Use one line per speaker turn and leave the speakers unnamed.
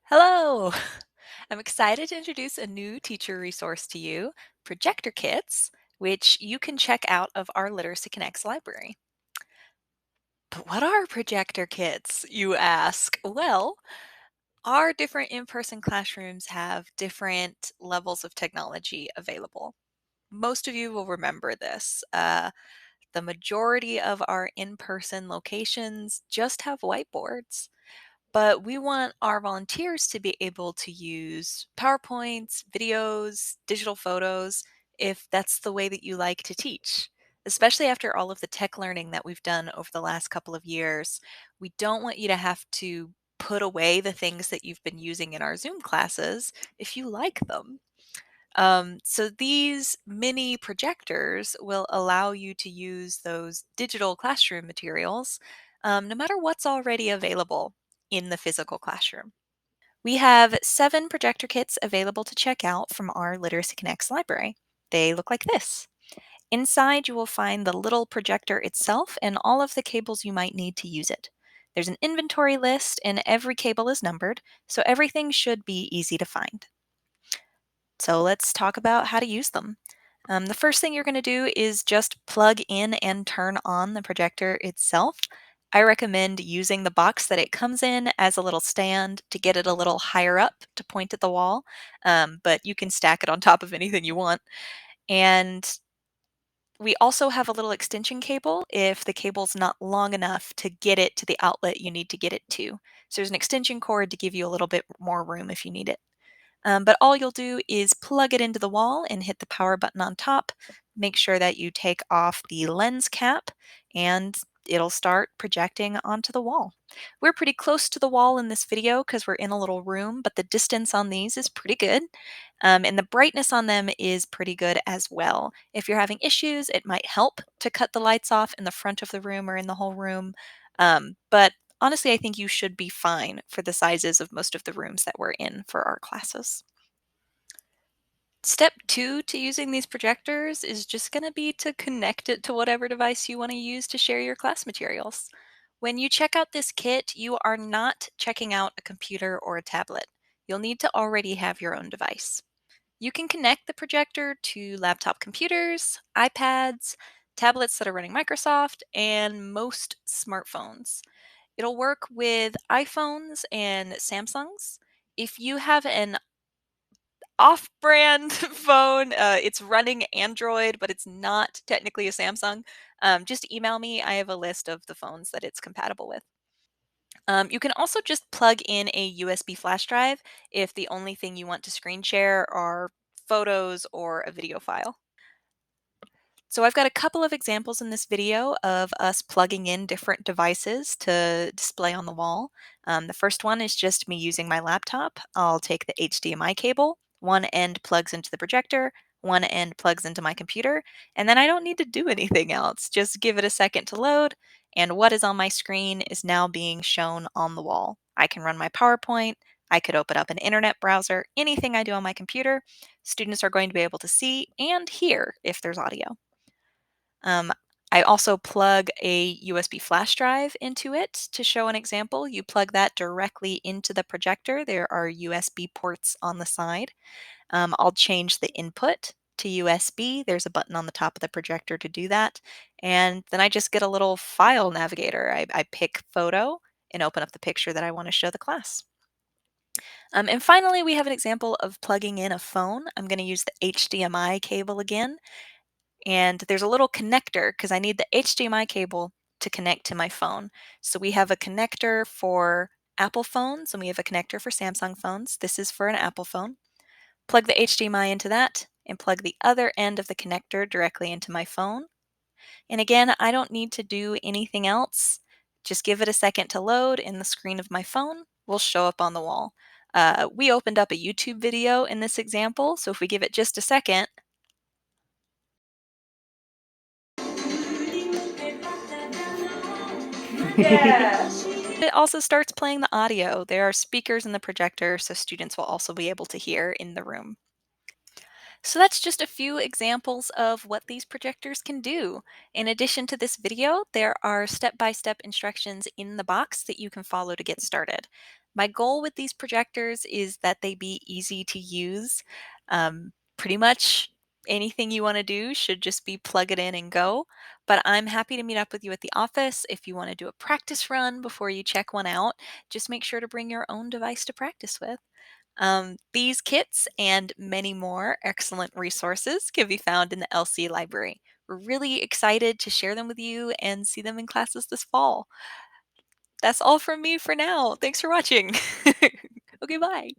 Hello! I'm excited to introduce a new teacher resource to you, Projector Kits, which you can check out of our Literacy Connects library. But what are projector kits, you ask? Well, our different in-person classrooms have different levels of technology available. Most of you will remember this. The majority of our in-person locations just have whiteboards. But we want our volunteers to be able to use PowerPoints, videos, digital photos, if that's the way that you like to teach. Especially after all of the tech learning that we've done over the last couple of years, we don't want you to have to put away the things that you've been using in our Zoom classes if you like them. So these mini projectors will allow you to use those digital classroom materials no matter what's already available in the physical classroom. We have 7 projector kits available to check out from our Literacy Connects library. They look like this. Inside, you will find the little projector itself and all of the cables you might need to use it. There's an inventory list, and every cable is numbered, so everything should be easy to find. So let's talk about how to use them. The first thing you're going to do is just plug in and turn on the projector itself. I recommend using the box that it comes in as a little stand to get it a little higher up to point at the wall, but you can stack it on top of anything you want. And we also have a little extension cable if the cable's not long enough to get it to the outlet you need to get it to. So there's an extension cord to give you a little bit more room if you need it. But all you'll do is plug it into the wall and hit the power button on top. Make sure that you take off the lens cap and it'll start projecting onto the wall. We're pretty close to the wall in this video because we're in a little room, but the distance on these is pretty good. And the brightness on them is pretty good as well. If you're having issues, it might help to cut the lights off in the front of the room or in the whole room. But honestly, I think you should be fine for the sizes of most of the rooms that we're in for our classes. Step 2 to using these projectors is just going to be to connect it to whatever device you want to use to share your class materials. When you check out this kit, you are not checking out a computer or a tablet. You'll need to already have your own device. You can connect the projector to laptop computers, iPads, tablets that are running Microsoft, and most smartphones. It'll work with iPhones and Samsungs. If you have an off-brand phone, it's running Android, but it's not technically a Samsung, just email me. I have a list of the phones that it's compatible with. You can also just plug in a USB flash drive if the only thing you want to screen share are photos or a video file. So I've got a couple of examples in this video of us plugging in different devices to display on the wall. The first one is just me using my laptop. I'll take the HDMI cable. One end plugs into the projector, one end plugs into my computer, and then I don't need to do anything else. Just give it a second to load, and what is on my screen is now being shown on the wall. I can run my PowerPoint, I could open up an internet browser, anything I do on my computer, students are going to be able to see and hear if there's audio. Um, I also plug a USB flash drive into it to show an example. You plug that directly into the projector. There are USB ports on the side. I'll change the input to USB. There's a button on the top of the projector to do that. And then I just get a little file navigator. I pick photo and open up the picture that I want to show the class. And finally, we have an example of plugging in a phone. I'm going to use the HDMI cable again. And there's a little connector because I need the HDMI cable to connect to my phone. So we have a connector for Apple phones and we have a connector for Samsung phones. This is for an Apple phone. Plug the HDMI into that and plug the other end of the connector directly into my phone. And again, I don't need to do anything else. Just give it a second to load and the screen of my phone will show up on the wall. We opened up a YouTube video in this example, so if we give it just a second, it also starts playing the audio. There are speakers in the projector, so students will also be able to hear in the room. So that's just a few examples of what these projectors can do. In addition to this video, there are step-by-step instructions in the box that you can follow to get started. My goal with these projectors is that they be easy to use. Pretty much anything you want to do should just be plug it in and go. But I'm happy to meet up with you at the office if you want to do a practice run before you check one out. Just make sure to bring your own device to practice with. These kits and many more excellent resources can be found in the LC library. We're really excited to share them with you and see them in classes this fall. That's all from me for now. Thanks for watching. Okay, bye.